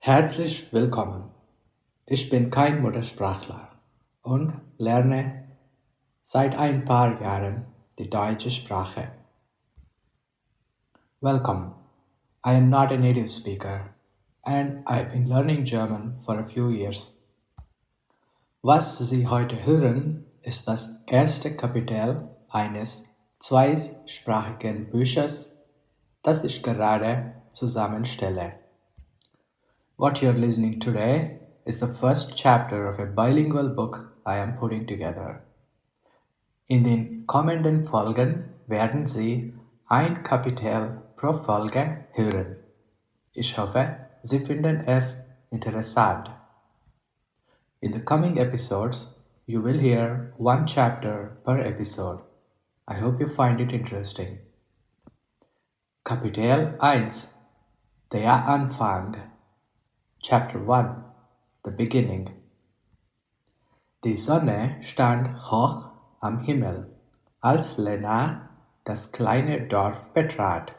Herzlich willkommen. Ich bin kein Muttersprachler und lerne seit ein paar Jahren die deutsche Sprache. Welcome. I am not a native speaker and I've been learning German for a few years. Was Sie heute hören, ist das erste Kapitel eines zweisprachigen Buches, das ich gerade zusammenstelle. What you're listening today is the first chapter of a bilingual book I am putting together. In den kommenden Folgen werden Sie ein Kapitel pro Folge hören. Ich hoffe, Sie finden es interessant. In the coming episodes, you will hear one chapter per episode. I hope you find it interesting. Kapitel 1. Der Anfang. Chapter 1. The beginning. Die Sonne stand hoch am Himmel, als Lena das kleine Dorf betrat.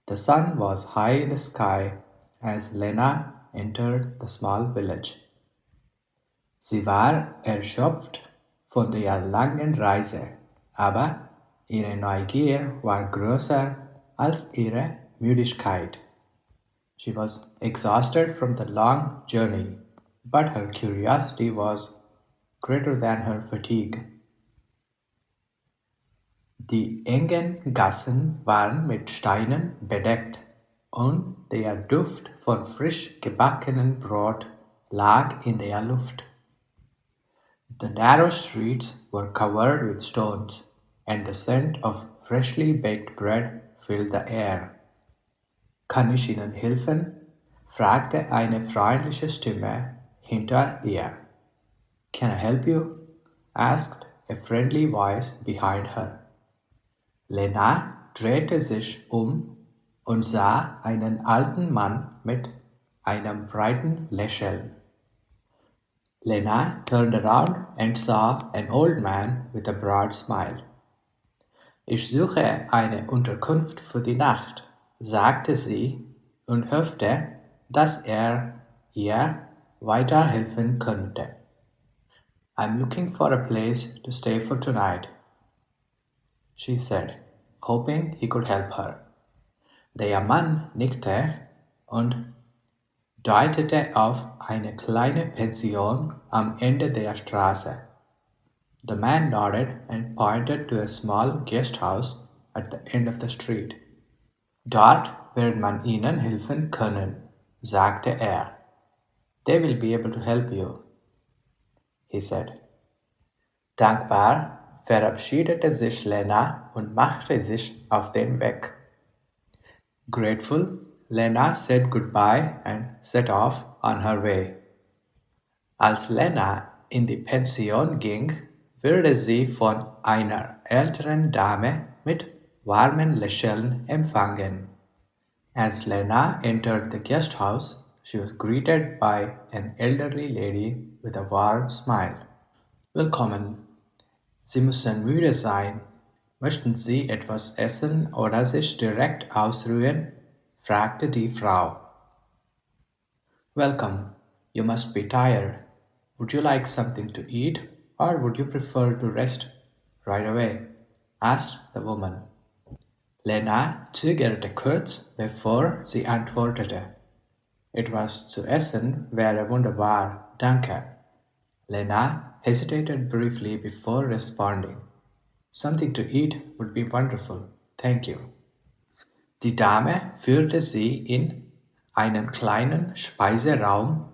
The sun was high in the sky as Lena entered the small village. Sie war erschöpft von der langen Reise, aber ihre Neugier war größer als ihre Müdigkeit. She was exhausted from the long journey, but her curiosity was greater than her fatigue. Die engen Gassen waren mit Steinen bedeckt und der Duft von frisch gebackenem Brot lag in der Luft. The narrow streets were covered with stones, and the scent of freshly baked bread filled the air. Kann ich Ihnen helfen? Fragte eine freundliche Stimme hinter ihr. Can I help you? Asked a friendly voice behind her. Lena drehte sich und sah einen alten Mann mit einem breiten Lächeln. Lena turned around and saw an old man with a broad smile. Ich suche eine Unterkunft für die Nacht, sagte sie und hoffte, dass ihr weiterhelfen könnte. I'm looking for a place to stay for tonight, she said, hoping he could help her. Der Mann nickte und deutete auf eine kleine Pension am Ende der Straße. The man nodded and pointed to a small guest house at the end of the street. Dort wird man Ihnen helfen können, sagte er. They will be able to help you, he said. Dankbar verabschiedete sich Lena und machte sich auf den Weg. Grateful, Lena said goodbye and set off on her way. Als Lena in die Pension ging, wurde sie von einer älteren Dame mit warmen Lächeln empfangen. As Lena entered the guest house, she was greeted by an elderly lady with a warm smile. Willkommen. Sie müssen müde sein. Möchten Sie etwas essen oder sich direkt ausruhen? Fragte die Frau. Welcome. You must be tired. Would you like something to eat or would you prefer to rest right away? Asked the woman. Lena zögerte kurz, bevor sie antwortete. Etwas zu essen wäre wunderbar, danke. Lena hesitated briefly before responding. Something to eat would be wonderful, thank you. Die Dame führte sie in einen kleinen Speiseraum,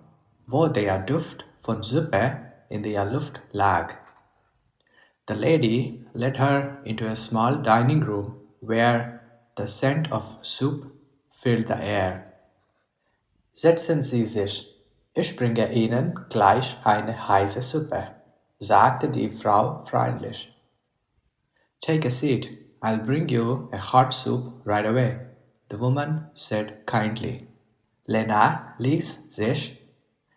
wo der Duft von Suppe in der Luft lag. The lady led her into a small dining room where the scent of soup filled the air. Setzen Sie sich, ich bringe Ihnen gleich eine heiße Suppe, sagte die Frau freundlich. Take a seat, I'll bring you a hot soup right away, the woman said kindly. Lena ließ sich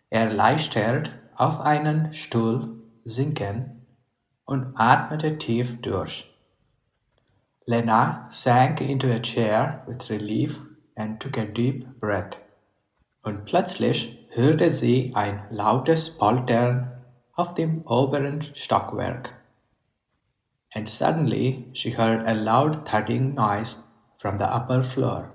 erleichtert auf einen Stuhl sinken und atmete tief durch. Lena sank into a chair with relief and took a deep breath. Und plötzlich hörte sie ein lautes Poltern auf dem oberen Stockwerk. And suddenly she heard a loud thudding noise from the upper floor.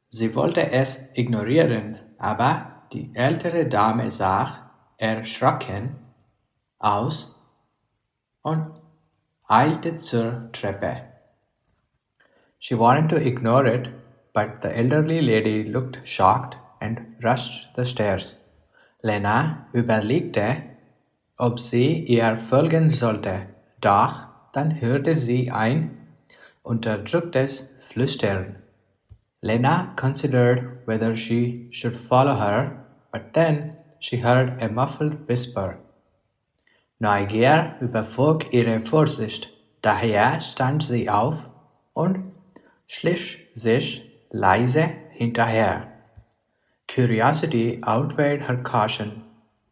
Sie wollte es ignorieren, aber die ältere Dame sah erschrocken aus und eilte zur Treppe. She wanted to ignore it, but the elderly lady looked shocked and rushed the stairs. Lena überlegte, ob sie ihr folgen sollte, doch dann hörte sie ein unterdrücktes Flüstern. Lena considered whether she should follow her, but then she heard a muffled whisper. Neugier überwog ihre Vorsicht, daher stand sie auf und schlich sich leise hinterher. Curiosity outweighed her caution,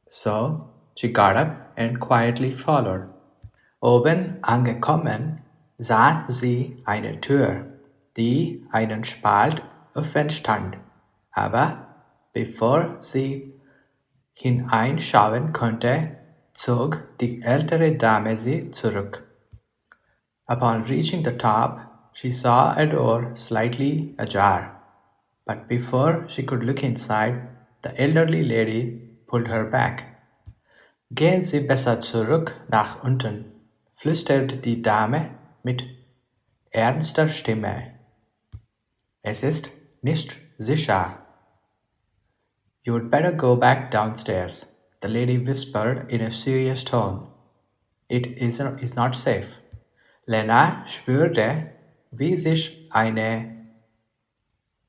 so she got up and quietly followed. Oben angekommen sah sie eine Tür, die einen Spalt offen stand, aber bevor sie hineinschauen konnte, zog die ältere Dame sie zurück. Upon reaching the top, she saw a door slightly ajar, but before she could look inside, the elderly lady pulled her back. Gehen Sie besser zurück nach unten, flüsterte die Dame mit ernster Stimme. Es ist nicht sicher. You'd better go back downstairs, the lady whispered in a serious tone. Is not safe. Lena spürte, wie sich eine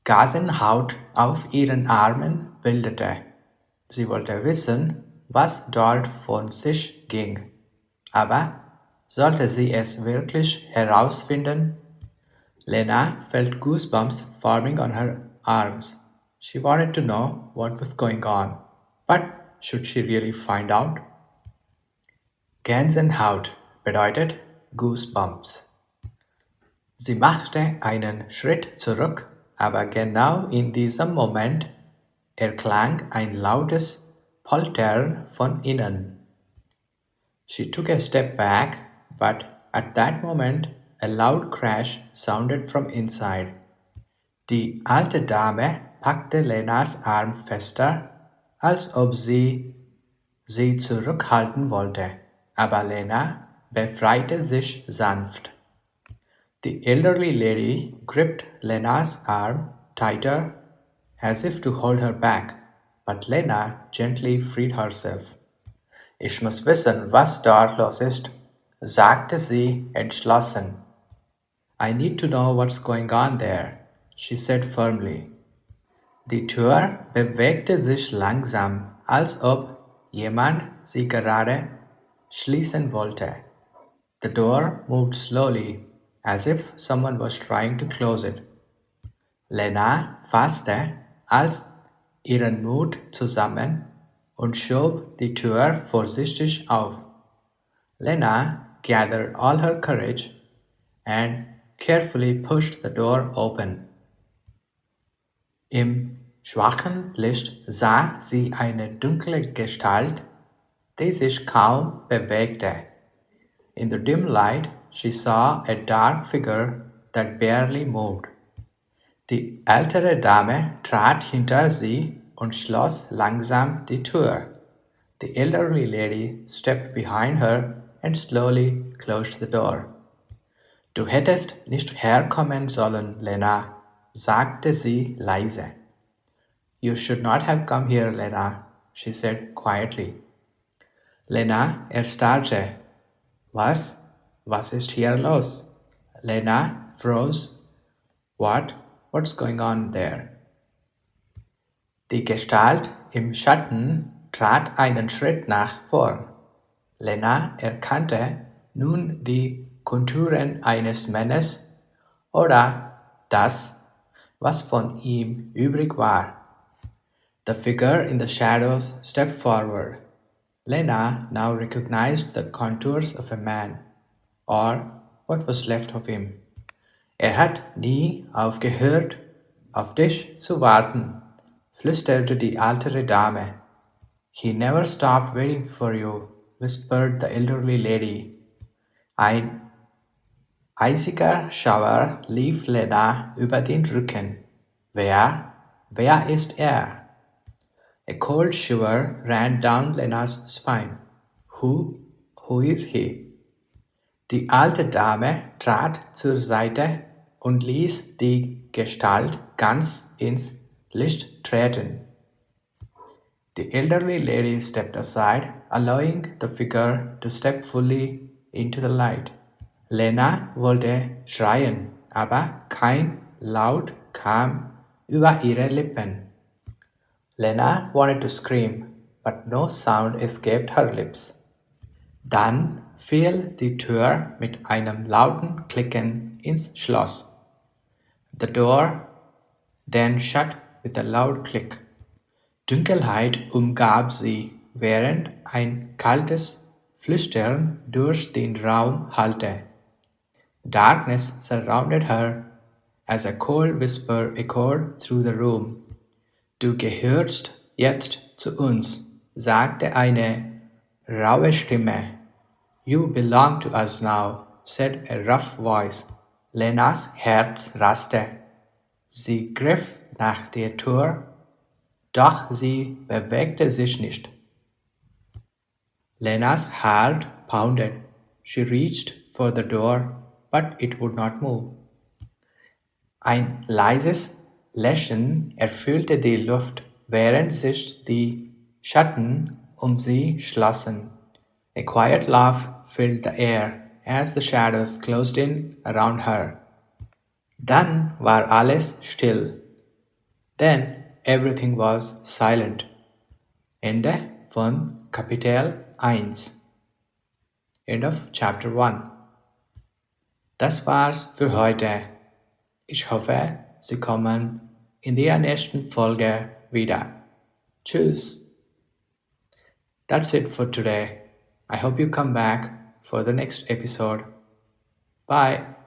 Gasenhaut auf ihren Armen bildete. Sie wollte wissen, was dort von sich ging. Aber sollte sie es wirklich herausfinden? Lena felt goosebumps forming on her arms. She wanted to know what was going on. But should she really find out? Gänsehaut bedeutet Goosebumps. Sie machte einen Schritt zurück, aber genau in diesem Moment erklang ein lautes Poltern von innen. She took a step back, but at that moment a loud crash sounded from inside. Die alte Dame packte Lenas Arm fester, als ob sie zurückhalten wollte, aber Lena befreite sich sanft. The elderly lady gripped Lena's arm tighter as if to hold her back, but Lena gently freed herself. Ich muss wissen, was dort los ist, sagte sie entschlossen. I need to know what's going on there, she said firmly. Die Tür bewegte sich langsam, als ob jemand sie gerade schließen wollte. The door moved slowly, as if someone was trying to close it. Lena fasste als ihren Mut zusammen und schob die Tür vorsichtig auf. Lena gathered all her courage and carefully pushed the door open. Im schwachen Licht sah sie eine dunkle Gestalt, die sich kaum bewegte. In the dim light, she saw a dark figure that barely moved. Die ältere Dame trat hinter sie und schloss langsam die Tür. The elderly lady stepped behind her and slowly closed the door. Du hättest nicht herkommen sollen, Lena, sagte sie leise. You should not have come here, Lena, she said quietly. Lena erstarrte. Was? Was ist hier los? Lena froze. What? What's going on there? Die Gestalt im Schatten trat einen Schritt nach vorn. Lena erkannte nun die Konturen eines Mannes oder das, was von ihm übrig war. The figure in the shadows stepped forward. Lena now recognized the contours of a man, or what was left of him. Hat nie aufgehört, auf dich zu warten, flüsterte die ältere Dame. He never stopped waiting for you, whispered the elderly lady. Ein eisiger Schauer lief Lena über den Rücken. Wer ist er? A cold shiver ran down Lenas spine. Who, who is he? Die alte Dame trat zur Seite und ließ die Gestalt ganz ins Licht treten. The elderly lady stepped aside, allowing the figure to step fully into the light. Lena wollte schreien, aber kein Laut kam über ihre Lippen. Lena wanted to scream, but no sound escaped her lips. Dann fiel die Tür mit einem lauten Klicken ins Schloss. The door then shut with a loud click. Dunkelheit umgab sie, während ein kaltes Flüstern durch den Raum hallte. Darkness surrounded her as a cold whisper echoed through the room. Du gehörst jetzt zu uns, sagte eine raue Stimme. You belong to us now, said a rough voice. Lenas Herz raste. Sie griff nach der Tür, doch sie bewegte sich nicht. Lena's heart pounded. She reached for the door, but it would not move. Ein leises Lächeln erfüllte die Luft, während sich die Schatten um sie schlossen. A quiet laugh filled the air as the shadows closed in around her. Dann war alles still. Then everything was silent. Ende von Kapitel 1. End of Chapter 1. Das war's für heute. Ich hoffe, Sie kommen in der nächsten Folge wieder. Tschüss. That's it for today. I hope you come back for the next episode. Bye.